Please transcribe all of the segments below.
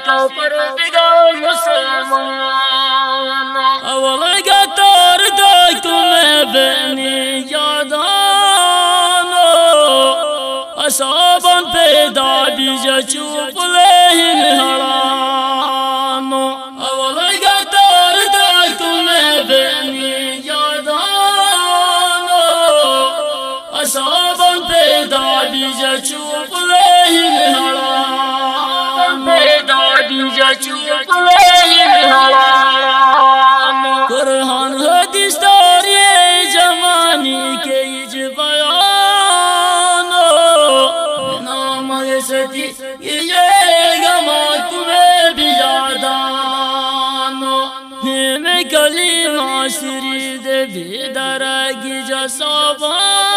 का परवरदिगार मुसलमान अवल गतार दो तुम्हें बेनी यादानो असाबन पैदा बीज चुप लेहिन हरानो अवल गतार दो तुम्हें बेनी यादानो असाबन पैदा बीज चुप लेहिन हरानो पैदा बीज चुप लेहिन हरानो कुरान हदीस तारे जमानी के इज बयानो नाम सती ये गमा तुम्हें भी यादानो में कलीमा शरीद भी दरगी जसाबानो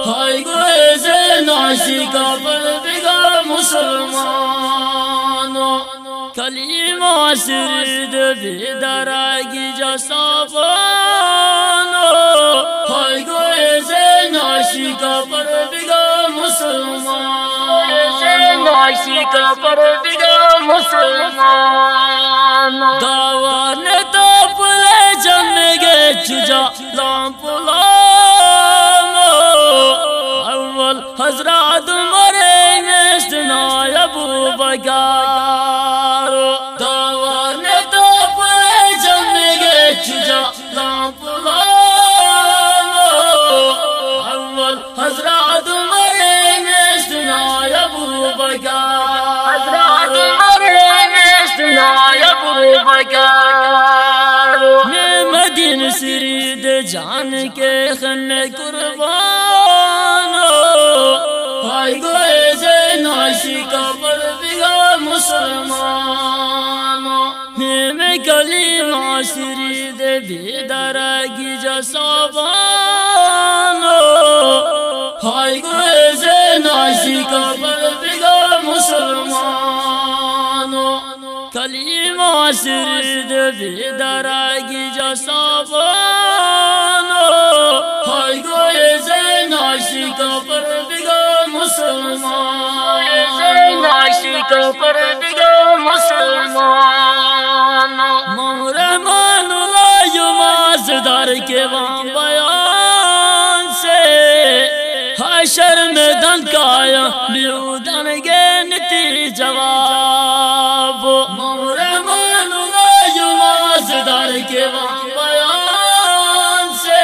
हाय गोए से नाशी का परवरदिगार मुसलमानो कलीमा शरीद भी दरगी जसाबानो हाय गोए से नाशी का परवरदिगार मुसलमानो नाशी का परवरदिगार मुसलमानो दावा ने तो पुले जन्नगे चुजा लाम पुलामो अव्वल हजरत मरे नेस्तना अबू बकर दावा ने तो पुले जन्नगे चुजा लाम पुलामो अव्वल हजरत मरे नेस्तना अबू बकर हजरत मरे नेस्तना अबू बकर मैं मदीन शरीद जान के खन्ने कुर्बानो हाय गोए से नाशी का परवरदिगार मुसलमानो मैं कलीमा शरीद भी दरगी जसाबानो हाय गोए से नाशी का परवरदिगार मुसलमानो कलीमा शरीद भी दरगी जसाबानो हाय गोए से नाशी का परवरदिगार मुसलमानो नाशी का परवरदिगार मुसलमानो रहमानुल्लाह युमाजदार के वहाँ बयान से हशर में धनकाया बिरुदन के नीति जवाब युमाजदार के वहाँ बयान से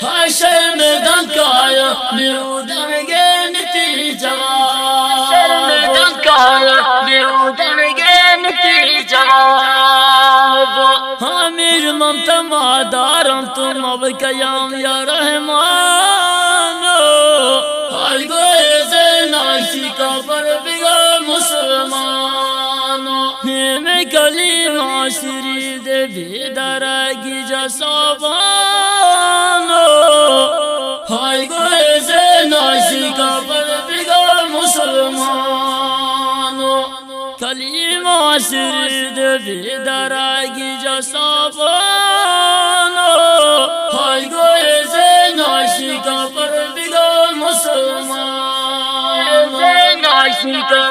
हशर में धनकाया बिरुदन के नीति जवाब बिरुदन के नीति जवाब हमीर ममता मादारम तुम अब कयाम या रहमानो हाय गोए से नाशी का परवरदिगार मुसलमानो में कलीमा शरीद भी दरगी जसाबानो हाय गोए से नाशी का परवरदिगार मुसलमानो कलीमा शरीद भी दरगी जसाबानो हाय गोए से नाशी का परवरदिगार मुसलमानो नाशी का